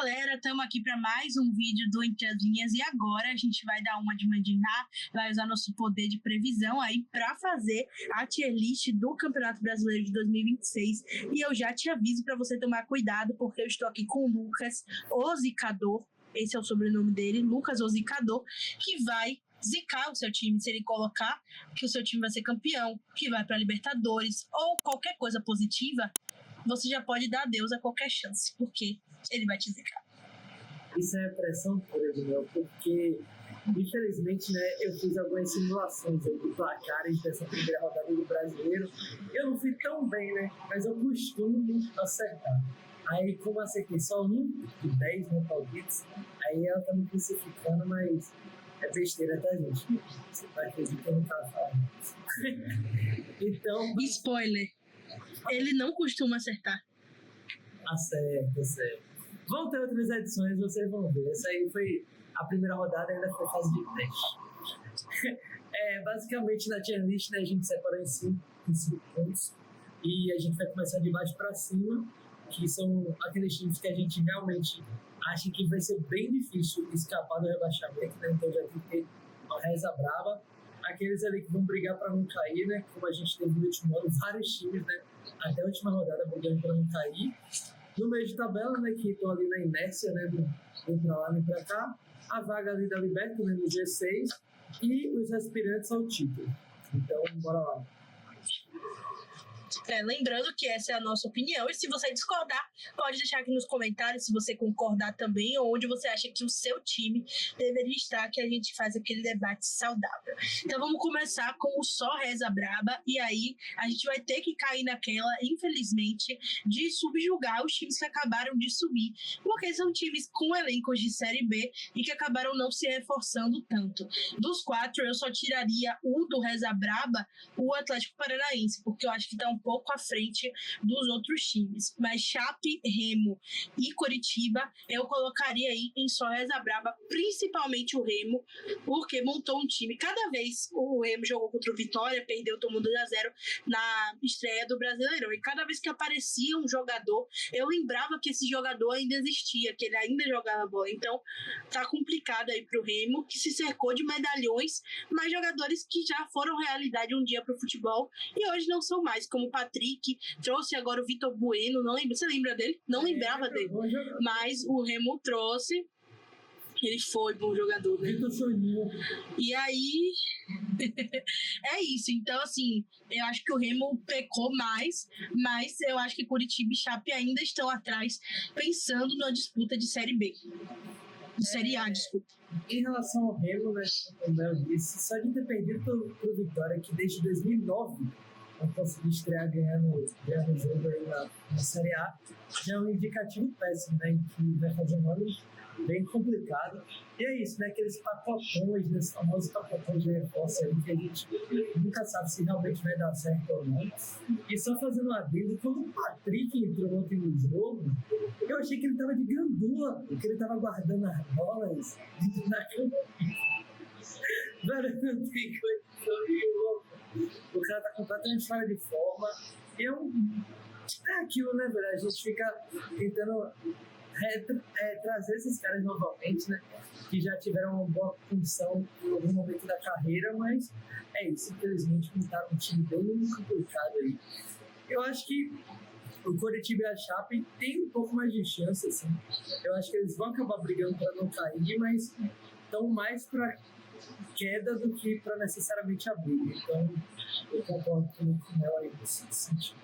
galera, estamos aqui para mais um vídeo do Entre as Linhas e agora a gente vai dar uma de mandinar, vai usar nosso poder de previsão aí para fazer a tier list do Campeonato Brasileiro de 2026 e eu já te aviso para você tomar cuidado porque eu estou aqui com o Lucas, o Zicador, esse é o sobrenome dele, Lucas o Zicador, que vai zicar o seu time, se ele colocar que o seu time vai ser campeão, que vai para Libertadores ou qualquer coisa positiva, você já pode dar adeus a qualquer chance, porque ele vai te zicar. Isso é pressão pura, Daniel, porque infelizmente, né, eu fiz algumas simulações aí de placares dessa primeira rodada do Brasileiro. Eu não fui tão bem, né, mas eu costumo acertar. Aí, como acertei só 1 de 10 no palpites, aí ela tá me crucificando, mas é besteira, tá, gente? Você tá acreditando que eu não tava falando. Então... Spoiler. Ele não costuma acertar. Acerta. Vão ter outras edições, vocês vão ver. Essa aí foi a primeira rodada, ainda foi fase de teste. Basicamente, na tier list, né, a gente separou em 5 pontos. E a gente vai começar de baixo para cima, que são aqueles times que a gente realmente acha que vai ser bem difícil escapar do rebaixamento, né? Então já tem que ter uma reza brava. Aqueles ali que vão brigar para não cair, né? Como a gente teve no último ano, vários times, né? Até a última rodada brigando para não cair. No meio de tabela, né? Que estão ali na inércia, né? Nem para lá, nem para cá. A vaga ali da Libertadores, né? No G6. E os aspirantes ao título. Então, bora lá. Lembrando que essa é a nossa opinião e se você discordar, pode deixar aqui nos comentários se você concordar também ou onde você acha que o seu time deveria estar, que a gente faz aquele debate saudável. Então vamos começar com o só reza braba e aí a gente vai ter que cair naquela, infelizmente, de subjugar os times que acabaram de subir, porque são times com elencos de Série B e que acabaram não se reforçando tanto. Dos 4, eu só tiraria o do reza braba, o Atlético Paranaense, porque eu acho que tá um pouco à frente dos outros times. Mas Chape, Remo e Coritiba eu colocaria aí em só reza braba, principalmente o Remo, porque montou um time. Cada vez o Remo jogou contra o Vitória, perdeu, tomou 2-0 na estreia do Brasileirão. E cada vez que aparecia um jogador, eu lembrava que esse jogador ainda existia, que ele ainda jogava bola. Então tá complicado aí pro Remo, que se cercou de medalhões, mas jogadores que já foram realidade um dia pro futebol e hoje não são mais, como o Patrick, trouxe agora o Vitor Bueno, não lembro, você lembra dele? Não lembrava dele, mas o Remo trouxe, ele foi bom jogador, né? E aí é isso, então assim, eu acho que o Remo pecou mais, mas eu acho que Curitiba e Chape ainda estão atrás, pensando na disputa de Série B. De Série A, desculpa. Em relação ao Remo, né, como eu disse, só de ter perdido pro Vitória, que desde 2009 não conseguiu estrear ganhando o jogo aí na Série A, já é um indicativo péssimo, né, que vai fazer um ano bem complicado. E é isso, né, aqueles pacotões, né, famosos pacotões de reforço aí, que a gente nunca sabe se realmente vai dar certo ou não. E só fazendo um adendo, quando o Patrick entrou ontem no jogo, eu achei que ele tava de gandula, que ele tava guardando as bolas na campanha. Velho, não tem coisa. O cara tá completamente fora de forma. E é aquilo, né, velho? A gente fica tentando trazer esses caras novamente, né? Que já tiveram uma boa função em algum momento da carreira, mas é isso. Infelizmente, montaram um time bem complicado aí. Eu acho que o Coritiba e a Chape tem um pouco mais de chance, assim. Eu acho que eles vão acabar brigando para não cair, mas estão mais para queda do que para necessariamente a briga. Então, eu concordo com ela aí nesse sentido.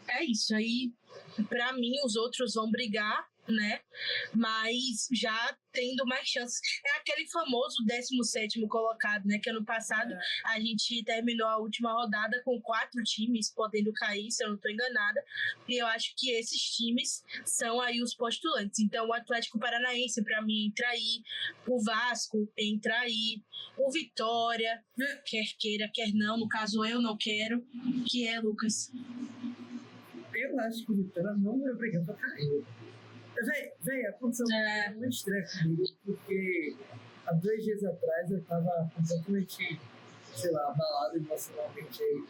É isso aí, pra mim os outros vão brigar, né, mas já tendo mais chances. É aquele famoso 17º colocado, né, que ano passado a gente terminou a última rodada com 4 times podendo cair, se eu não estou enganada, e eu acho que esses times são aí os postulantes. Então o Atlético Paranaense pra mim entra aí, o Vasco entra aí, o Vitória, quer queira, quer não, no caso eu não quero, que é, Lucas? Eu acho que o Vitória não vai brigar pra cair. Véi, aconteceu muito estranho comigo, porque há 2 dias atrás eu tava completamente, sei lá, abalado emocionalmente aí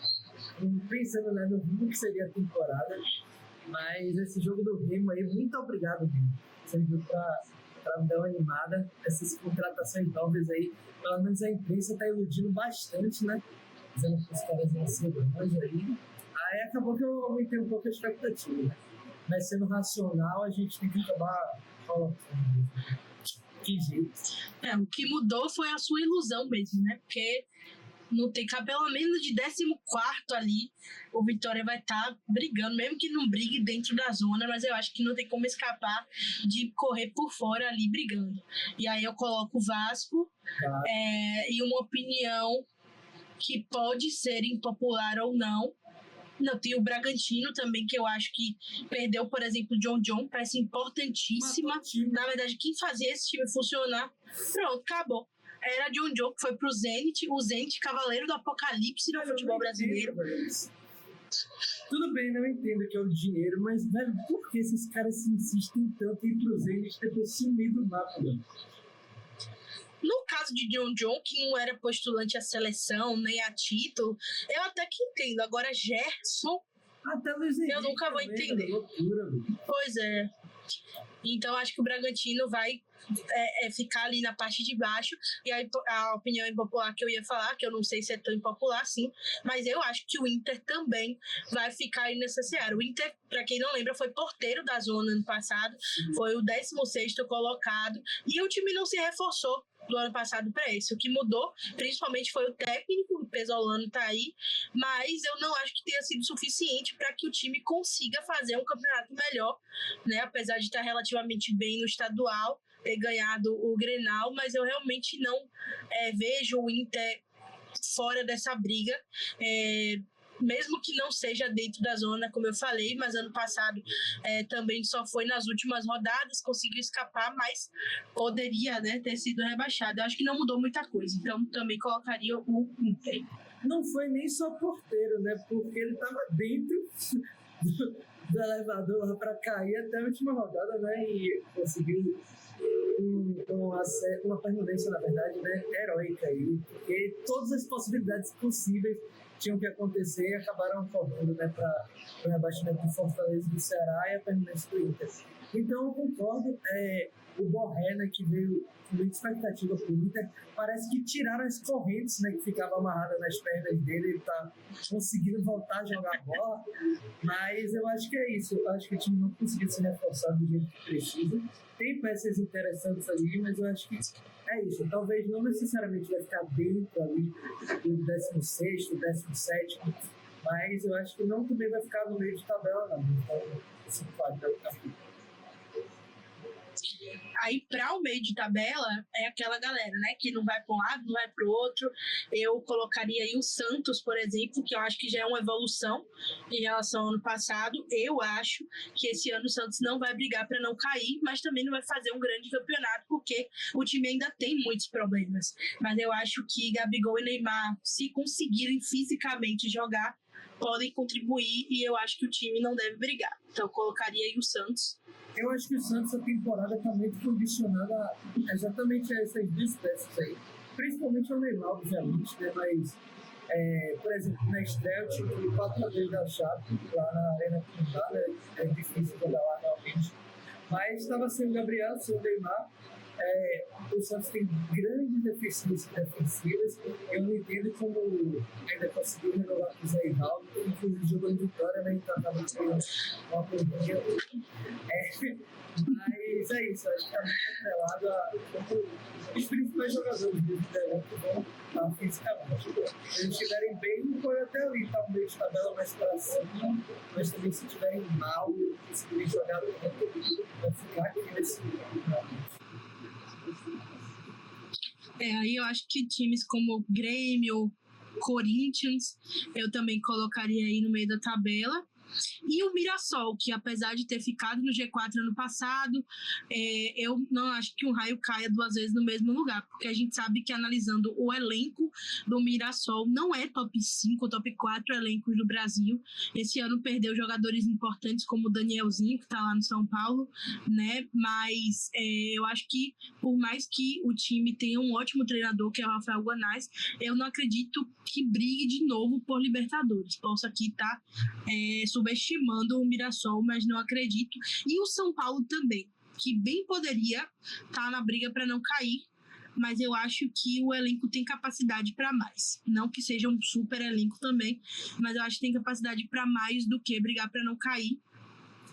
pensando, né, no rumo que seria a temporada. Mas esse jogo do Remo aí, muito obrigado, Remo. Serviu para me dar uma animada. Essas contratações novas aí, pelo menos a imprensa está iludindo bastante, né? Dizendo que os caras vão ser bons aí. Aí acabou que eu aumentei um pouco a expectativa, né? Mas sendo racional, a gente tem que acabar colocando. Que jeito. O que mudou foi a sua ilusão mesmo, né? Porque não tem pelo menos de 14º ali, o Vitória vai estar brigando, mesmo que não brigue dentro da zona, mas eu acho que não tem como escapar de correr por fora ali brigando. E aí eu coloco o Vasco e uma opinião que pode ser impopular ou não. Não, tem o Bragantino também, que eu acho que perdeu, por exemplo, o John, peça importantíssima. Na verdade, quem fazia esse time funcionar, pronto, acabou. Era John, que foi pro Zenit, o Zenit, cavaleiro do apocalipse no futebol brasileiro. Tudo bem, não entendo que é o dinheiro, mas, velho, por que esses caras se insistem tanto em ir pro Zenit depois sumir do mapa, velho? No caso de John, que não era postulante à seleção, nem a título, eu até que entendo. Agora, Gerson, até Luiz Henrique eu nunca vou entender. Loucura, pois é. Então, acho que o Bragantino vai ficar ali na parte de baixo. E aí, a opinião impopular que eu ia falar, que eu não sei se é tão impopular assim, mas eu acho que o Inter também vai ficar aí nessa seara. O Inter, para quem não lembra, foi porteiro da zona ano passado, foi o 16º colocado, e o time não se reforçou do ano passado para esse. O que mudou, principalmente, foi o técnico, o Pesolano tá aí, mas eu não acho que tenha sido suficiente para que o time consiga fazer um campeonato melhor, né? Apesar de estar relativamente bem no estadual, ter ganhado o Grenal, mas eu realmente não vejo o Inter fora dessa briga, mesmo que não seja dentro da zona, como eu falei, mas ano passado também só foi nas últimas rodadas, conseguiu escapar, mas poderia, né, ter sido rebaixado. Eu acho que não mudou muita coisa, então também colocaria o Inter. Não foi nem só porteiro, né, porque ele estava dentro do elevador lá para cair até a última rodada, né, e conseguiu uma permanência, na verdade, né, heróica aí, porque todas as possibilidades possíveis tinham que acontecer e acabaram ocorrendo, né, para o rebaixamento do Fortaleza, do Ceará e a permanência do Inter. Então, eu concordo, o Borré, né, que veio com muita expectativa para o Inter, parece que tiraram as correntes, né, que ficavam amarradas nas pernas dele, ele está conseguindo voltar a jogar bola, mas eu acho que é isso, eu acho que o time não conseguiu se reforçar do jeito que precisa. Tem peças interessantes ali, mas eu acho que é isso. Talvez não necessariamente vai ficar dentro ali do 16º, 17º, mas eu acho que não também vai ficar no meio de tabela, não. Então, esse quadro é o capítulo. Aí, para o meio de tabela, é aquela galera, né, que não vai para um lado, não vai para o outro. Eu colocaria aí o Santos, por exemplo, que eu acho que já é uma evolução em relação ao ano passado. Eu acho que esse ano o Santos não vai brigar para não cair, mas também não vai fazer um grande campeonato, porque o time ainda tem muitos problemas. Mas eu acho que Gabigol e Neymar, se conseguirem fisicamente jogar, podem contribuir, e eu acho que o time não deve brigar. Então, eu colocaria aí o Santos. Eu acho que o Santos, a temporada está muito condicionada exatamente a essas duas peças aí. Principalmente o Neymar, obviamente, né? Mas, por exemplo, na estreia, eu tive 4-2 da Chape, lá na Arena Condá, né? É difícil jogar lá realmente. Mas estava sem o Gabriel, sem o Neymar. O Santos tem grandes deficiências defensivas. Eu não entendo como ainda conseguiu renovar com o Zé Ivaldo, inclusive jogou em Vitória, né? Então acaba tendo uma pandemia. Mas é isso, acho que está muito atrelado a como os principais jogadores do elenco vão estar fisicamente. Se eles estiverem bem, pode até ali estar um meio de tabela mais para cima, mas também se estiverem mal, conseguirem jogar bem, vai ficar aqui nesse momento. Aí eu acho que times como Grêmio, Corinthians, eu também colocaria aí no meio da tabela. E o Mirassol, que apesar de ter ficado no G4 ano passado, eu não acho que um raio caia 2 vezes no mesmo lugar, porque a gente sabe que analisando o elenco do Mirassol, não é top 5, top 4 elencos do Brasil. Esse ano perdeu jogadores importantes como o Danielzinho, que está lá no São Paulo, né? Mas eu acho que, por mais que o time tenha um ótimo treinador, que é o Rafael Guanais, eu não acredito que brigue de novo por Libertadores. Posso aqui estar subestimando o Mirassol, mas não acredito. E o São Paulo também, que bem poderia estar na briga para não cair, mas eu acho que o elenco tem capacidade para mais. Não que seja um super elenco também, mas eu acho que tem capacidade para mais do que brigar para não cair.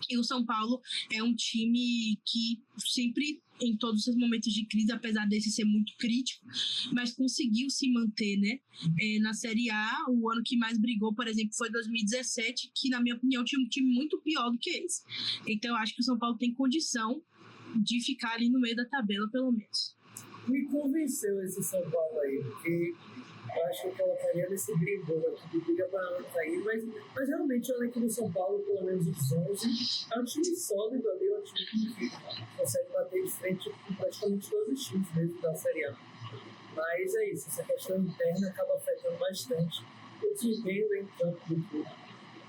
E o São Paulo é um time que sempre, em todos os momentos de crise, apesar desse ser muito crítico, mas conseguiu se manter, né? Na Série A, o ano que mais brigou, por exemplo, foi 2017, que, na minha opinião, tinha um time muito pior do que esse. Então, eu acho que o São Paulo tem condição de ficar ali no meio da tabela, pelo menos. Me convenceu esse São Paulo aí, porque eu acho que eu colocaria nesse brigão aqui de briga para não cair, mas realmente o elenco do São Paulo, pelo menos os 11, é um time sólido ali, é um time que consegue bater de frente com praticamente todos os times mesmo da Série A. Mas é isso, essa questão interna acaba afetando bastante o desempenho em campo do clube.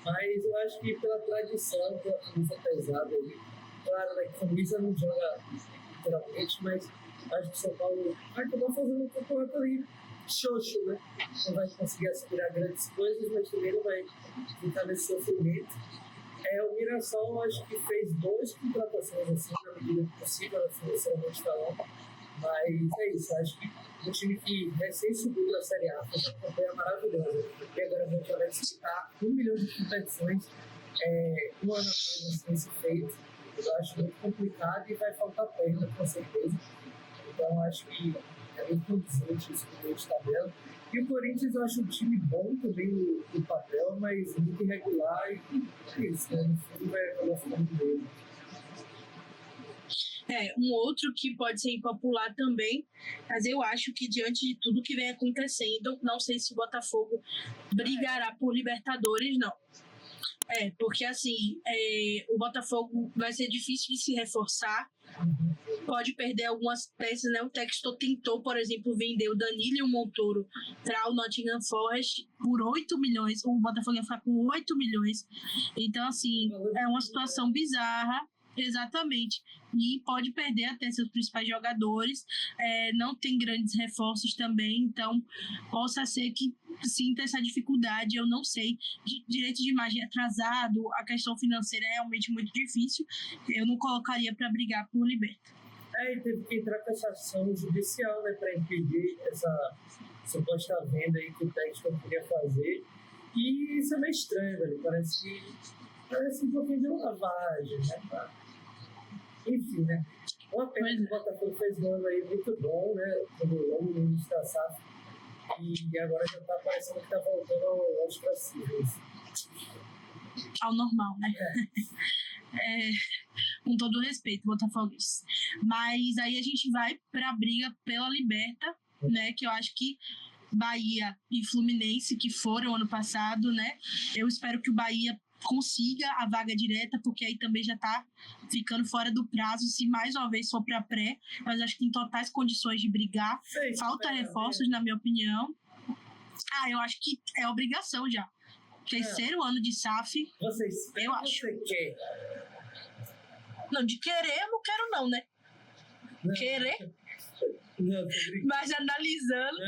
Mas eu acho que pela tradição, pela camisa pesada ali, claro, né, que a camisa não joga literalmente, mas acho que o São Paulo vai acabar fazendo um campeonato ali xoxo, né? Não vai conseguir aspirar grandes coisas, mas também não vai ficar nesse sofrimento. O Mirassol, acho que fez 2 contratações assim, na medida possível, financeiramente falando. Mas é isso, acho que um time que recém subiu da Série A, fez uma campanha maravilhosa, e agora vai disputar 1 milhão de competições, um ano após esse feito. Eu acho muito complicado e vai faltar perna, com certeza. Então, acho que é muito condizente esse primeiro de tabela. E o Corinthians eu acho um time bom também no papel, mas muito irregular e é isso, né? No fundo vai acabar ficando dele. Um outro que pode ser impopular também, mas eu acho que diante de tudo que vem acontecendo, não sei se o Botafogo brigará por Libertadores, não. Porque assim, o Botafogo vai ser difícil de se reforçar, pode perder algumas peças, né? O Textor tentou, por exemplo, vender o Danilo e o Montoro para o Nottingham Forest por 8 milhões, o Botafogo ia ficar com 8 milhões, então assim, é uma situação bizarra, exatamente, e pode perder até seus principais jogadores, não tem grandes reforços também, então possa ser que sinta essa dificuldade, eu não sei, direito de imagem atrasado, a questão financeira é realmente muito difícil, eu não colocaria para brigar por Liberta. E teve que entrar com essa ação judicial, né, para impedir essa suposta venda aí que o Textor queria fazer, e isso é meio estranho, velho, parece um pouquinho de lavagem, né, enfim, né, uma pena que o Botafogo fez um ano aí muito bom, né, no início da SAF, e agora já tá parecendo que tá voltando aos possíveis. Ao normal, né? Com todo o respeito, botafoguenses. Mas aí a gente vai para a briga pela Liberta, né? Que eu acho que Bahia e Fluminense, que foram ano passado, né? Eu espero que o Bahia consiga a vaga direta, porque aí também já tá ficando fora do prazo, se mais uma vez for para pré, mas acho que tem totais condições de brigar. Falta reforços, na minha opinião. Eu acho que é obrigação já. Terceiro ano de SAF, eu acho. Você quer? Não, de querer eu não quero não, né? Não. Querer, Não, mas analisando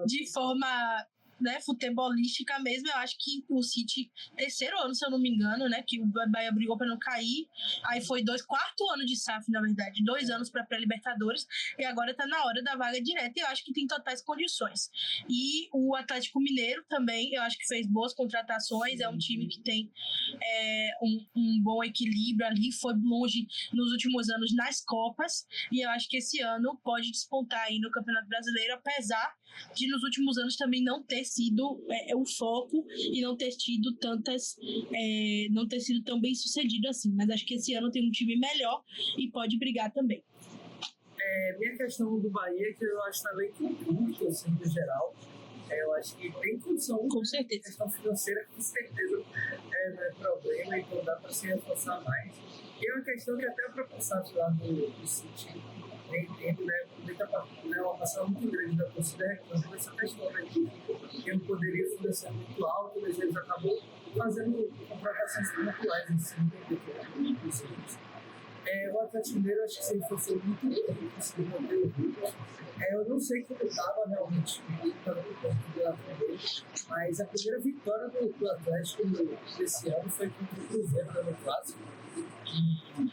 de forma, né, futebolística mesmo, eu acho que o City, terceiro ano, se eu não me engano, né, que o Bahia brigou para não cair, aí foi quarto ano de SAF, na verdade, 2 anos para pré-Libertadores, e agora tá na hora da vaga direta, e eu acho que tem totais condições. E o Atlético Mineiro também, eu acho que fez boas contratações, é um time que tem um bom equilíbrio ali, foi longe nos últimos anos nas Copas, e eu acho que esse ano pode despontar aí no Campeonato Brasileiro, apesar de nos últimos anos também não ter sido o foco e não ter tido não ter sido tão bem sucedido assim, mas acho que esse ano tem um time melhor e pode brigar também. Minha questão do Bahia, que eu acho também curto, assim, no geral, eu acho que tem condição, com certeza. A questão financeira, com certeza, não é problema, então dá para se reforçar mais. E é uma questão que até para passar lá no City, nem entendo, né? Uma passada muito grande da torcida reclamando essa questão, né? Que tem um poderio financeiro muito alto, mas eles acabam fazendo contratações pontuais em cima dos outros. O Atlético Mineiro, acho que se reforçou muito bem, conseguiu manter o ritmo. Eu não sei como estava realmente do Atlético, mas a primeira vitória do Atlético desse ano foi contra o Cruzeiro, né, no Clássico. E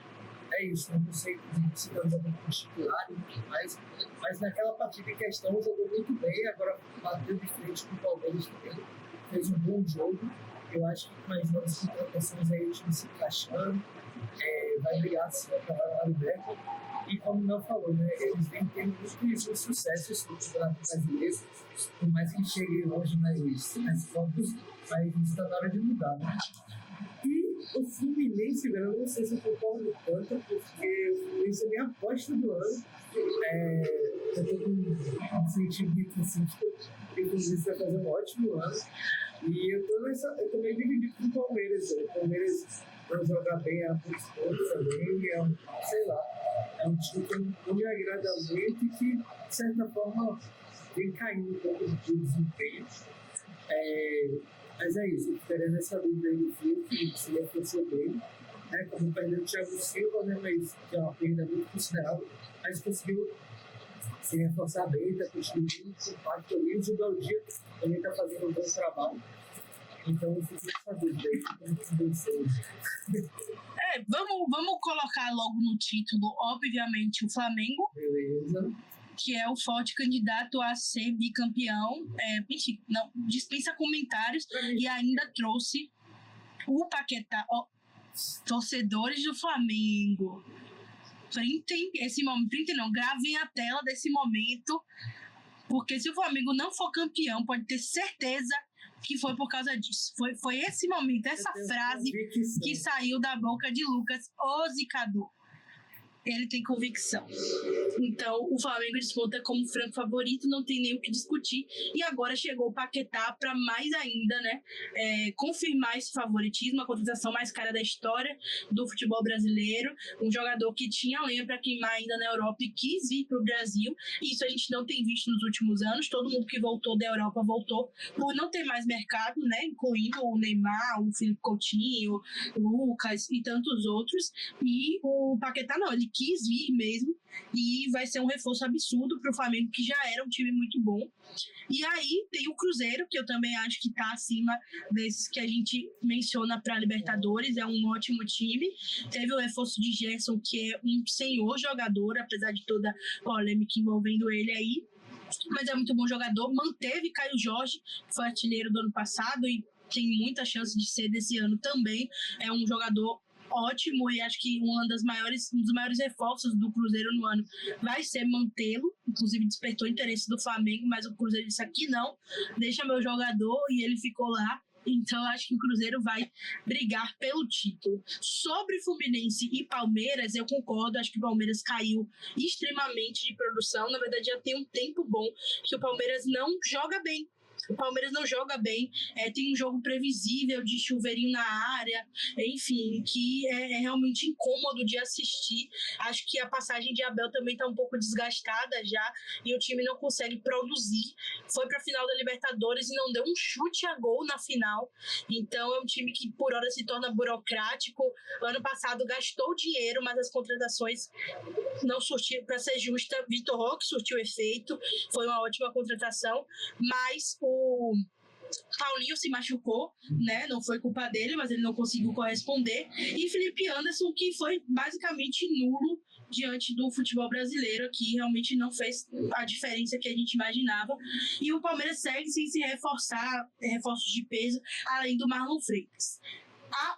é isso, eu não sei se estão jogando com titular e tudo mais, mas naquela partida em questão jogou muito bem, agora bateu de frente com o Palmeiras também, fez um bom jogo. Eu acho que com as novas contratações aí, o time se encaixando, vai brigar sim para a Libertadores. E como não falou, né, eles vêm tendo muito sucesso no Campeonato Brasileiro, por mais que cheguem longe nas Copas, mas está na hora de mudar, né? E o Fluminense, eu não sei se eu concordo tanto, porque o Fluminense é minha aposta do ano. Eu estou com um sentimento assim, que o Fluminense vai fazer um ótimo ano. E eu tô meio dividido com o Palmeiras. O Palmeiras vai jogar bem a muitos pontos também. Sei lá, é um time que não me agrada muito e que, de certa forma, vem caindo um pouco de desempenho. Mas é isso, eu ficaria nessa dúvida aí do Fluminense, que se reforçou bem. Como perdeu o Thiago Silva, né, mas que é uma perda muito considerável, mas conseguiu se reforçar bem, está construindo um compacto ali. O Gilberto também está fazendo um bom trabalho. Então, eu fico nessa dúvida aí, como que venceu. Vamos colocar logo no título, obviamente, o Flamengo. Beleza. Que é o forte candidato a ser bicampeão. Enfim, não dispensa comentários e ainda trouxe o Paquetá. Torcedores do Flamengo, printem esse momento, gravem a tela desse momento, porque se o Flamengo não for campeão, pode ter certeza que foi por causa disso. Foi esse momento, essa frase que saiu da boca de Lucas, o zicador. Ele tem convicção. Então, o Flamengo desponta como franco favorito, não tem nem o que discutir. E agora chegou o Paquetá para mais ainda, né, confirmar esse favoritismo, a contratação mais cara da história do futebol brasileiro. Um jogador que tinha lenha para queimar ainda na Europa e quis vir para o Brasil. Isso a gente não tem visto nos últimos anos. Todo mundo que voltou da Europa voltou por não ter mais mercado, né, incluindo o Neymar, o Felipe Coutinho, o Lucas e tantos outros. E o Paquetá não, ele quis vir mesmo e vai ser um reforço absurdo para o Flamengo, que já era um time muito bom. E aí tem o Cruzeiro, que eu também acho que está acima desses que a gente menciona para a Libertadores, é um ótimo time. Teve o reforço de Gerson, que é um senhor jogador, apesar de toda a polêmica envolvendo ele aí, mas é muito bom jogador. Manteve Caio Jorge, que foi artilheiro do ano passado e tem muita chance de ser desse ano também. É um jogador ótimo e acho que um dos maiores reforços do Cruzeiro no ano vai ser mantê-lo. Inclusive despertou interesse do Flamengo, mas o Cruzeiro disse aqui não, deixa meu jogador, e ele ficou lá. Então acho que o Cruzeiro vai brigar pelo título. Sobre Fluminense e Palmeiras, eu concordo, acho que o Palmeiras caiu extremamente de produção. Na verdade já tem um tempo bom que o Palmeiras não joga bem. O Palmeiras não joga bem, tem um jogo previsível de chuveirinho na área, enfim, que é realmente incômodo de assistir. Acho que a passagem de Abel também está um pouco desgastada já e o time não consegue produzir. Foi para a final da Libertadores e não deu um chute a gol na final. Então é um time que por hora se torna burocrático. Ano passado gastou dinheiro, mas as contratações não surtiram. Para ser justa, Vitor Roque surtiu efeito, foi uma ótima contratação, mas o Paulinho se machucou, né? Não foi culpa dele, mas ele não conseguiu corresponder. E Felipe Anderson, que foi basicamente nulo diante do futebol brasileiro, que realmente não fez a diferença que a gente imaginava. E o Palmeiras segue sem se reforçar, reforços de peso, além do Marlon Freitas.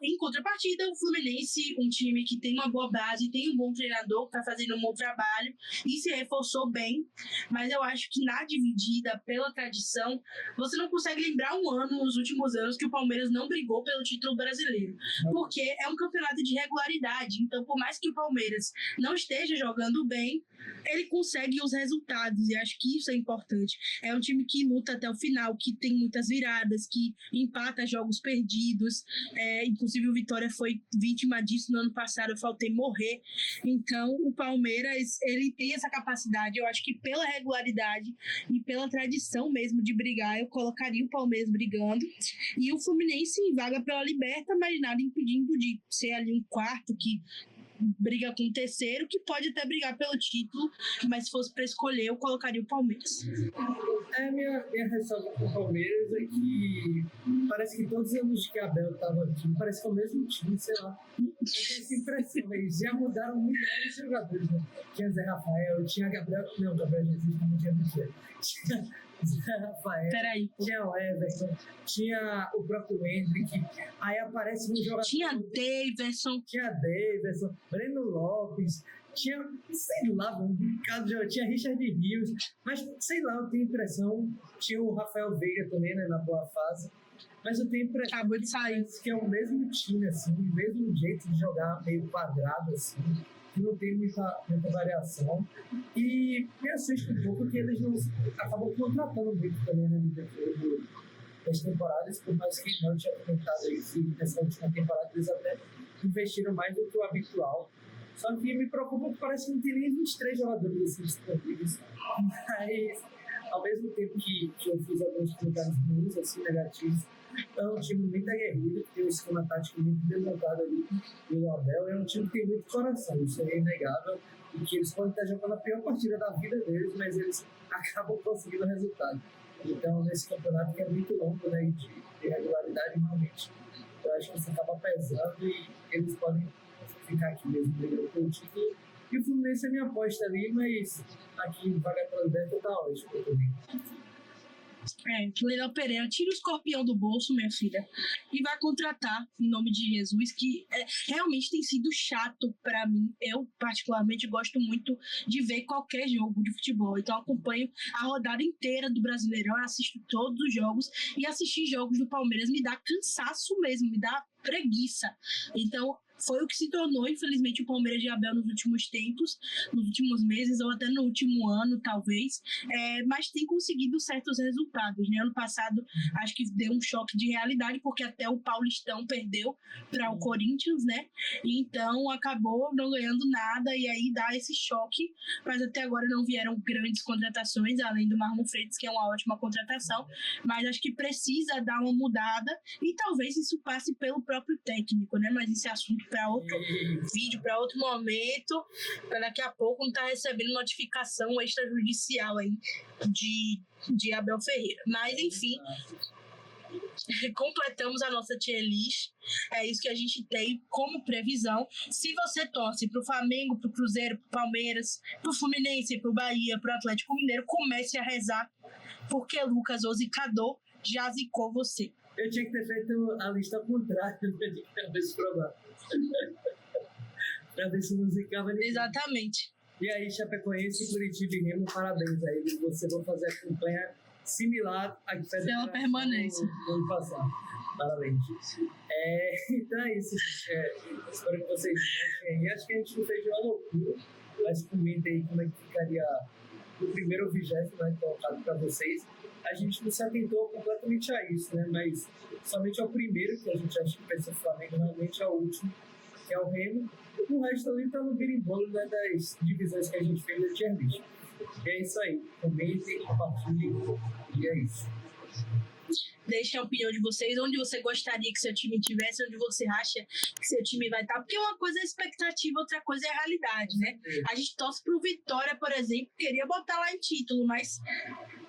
Em contrapartida, o Fluminense, um time que tem uma boa base, tem um bom treinador, que está fazendo um bom trabalho e se reforçou bem, mas eu acho que na dividida, pela tradição, você não consegue lembrar um ano nos últimos anos que o Palmeiras não brigou pelo título brasileiro, porque é um campeonato de regularidade. Então, por mais que o Palmeiras não esteja jogando bem, ele consegue os resultados, e acho que isso é importante. É um time que luta até o final, que tem muitas viradas, que empata jogos perdidos, inclusive o Vitória foi vítima disso no ano passado, eu faltei morrer. Então o Palmeiras, ele tem essa capacidade, eu acho que pela regularidade e pela tradição mesmo de brigar, eu colocaria o Palmeiras brigando, e o Fluminense em vaga pela Liberta, mas nada impedindo de ser ali um quarto que briga com o terceiro, que pode até brigar pelo título, mas se fosse para escolher, eu colocaria o Palmeiras. Minha ressalva com o Palmeiras é que parece que todos os anos que a Abel estava aqui, parece que é o mesmo time, sei lá. Eu tenho essa impressão, eles já mudaram milhares de jogadores, né? Tinha Zé Rafael, tinha Gabriel Jesus, como tinha Michel. Tinha Zé Rafael, tinha o Everton, tinha o próprio Hendrick, aí aparece um jogador... Tinha Daverson, Breno Lopes, tinha, sei lá, tinha Richard Rios, mas sei lá, eu tenho impressão, tinha o Rafael Veiga também, né, na boa fase, mas eu tenho impressão acabou de sair, que é o mesmo time, assim, o mesmo jeito de jogar meio quadrado, assim, que não tem muita variação, e me assusta um pouco que eles não acabam contratando muito também, né, no decorrer das temporadas, por mais que não tinha comentado isso, e nessa última temporada eles até investiram mais do que o habitual. Só que me preocupa que parece que não tem nem 23 jogadores assim disponíveis. Mas, ao mesmo tempo que eu fiz alguns comentários ruins, assim, negativos, é um time muito aguerrido, que tem um esquema tático muito bem montado ali pelo Abel. É um time que tem muito coração, isso é inegável. E que eles podem estar jogando a pior partida da vida deles, mas eles acabam conseguindo o resultado. Então, nesse campeonato que é muito longo, né, de regularidade, realmente, eu acho que isso acaba pesando e eles podem ficar aqui mesmo brigando pelo título. E o Fluminense é minha aposta ali, mas aqui vaga pela Liberta tá ótimo também. Leilão Pereira, tira o escorpião do bolso, minha filha, e vai contratar, em nome de Jesus, que realmente tem sido chato pra mim. Eu, particularmente, gosto muito de ver qualquer jogo de futebol, então eu acompanho a rodada inteira do Brasileirão, assisto todos os jogos, e assistir jogos do Palmeiras me dá cansaço mesmo, me dá preguiça. Então, foi o que se tornou, infelizmente, o Palmeiras de Abel nos últimos tempos, nos últimos meses, ou até no último ano, talvez, mas tem conseguido certos resultados, né? Ano passado, acho que deu um choque de realidade, porque até o Paulistão perdeu para o Corinthians, né? E então, acabou não ganhando nada, e aí dá esse choque, mas até agora não vieram grandes contratações, além do Marlon Freitas, que é uma ótima contratação, mas acho que precisa dar uma mudada, e talvez isso passe pelo próprio técnico, né? Mas esse assunto para outro vídeo, para outro momento, para daqui a pouco não estar recebendo notificação extrajudicial aí de Abel Ferreira. Mas, enfim, completamos a nossa tier list. É isso que a gente tem como previsão. Se você torce para o Flamengo, para o Cruzeiro, para o Palmeiras, para o Fluminense, para o Bahia, para o Atlético Mineiro, comece a rezar, porque Lucas Ozicador já zicou você. Eu tinha que ter feito a lista ao contrário para ver se provar. Para ver se não zicava ninguém. Exatamente. E aí, Chapecoense, Curitiba e Remo, parabéns aí. Vocês vão fazer a campanha similar à que fez pela permanência no ano passado. Parabéns. Então é isso, gente. Espero que vocês gostem aí. Acho que a gente não fez uma loucura, mas comenta aí como é que ficaria o primeiro ou 20º, né, colocado para vocês. A gente não se atentou completamente a isso, né? Mas somente ao primeiro, que a gente acha que vai ser o Flamengo, realmente é o último, que é o Remo. O resto ali tá no birimbolo, né, das divisões que a gente fez da tier list. E é isso aí. Comentem, compartilhem, e é isso. Deixe a opinião de vocês, onde você gostaria que seu time tivesse, onde você acha que seu time vai estar, porque uma coisa é expectativa, outra coisa é a realidade, né? A gente torce pro Vitória, por exemplo, queria botar lá em título, mas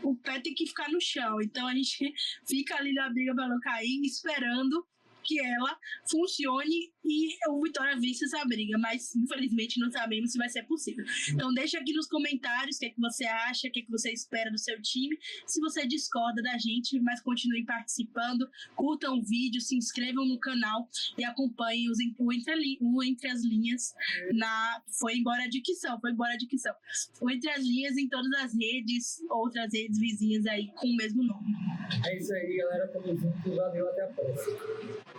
o pé tem que ficar no chão, então a gente fica ali na briga para não cair, esperando que ela funcione e o Vitória vence essa briga, mas infelizmente não sabemos se vai ser possível. Então deixa aqui nos comentários o que é que você acha, o que é que você espera do seu time, se você discorda da gente, mas continue participando, curtam o vídeo, se inscrevam no canal e acompanhem o Entre as Linhas foi embora a dicção, o Entre as Linhas em todas as redes, outras redes vizinhas aí com o mesmo nome. É isso aí, galera, tamo junto, valeu, até a próxima.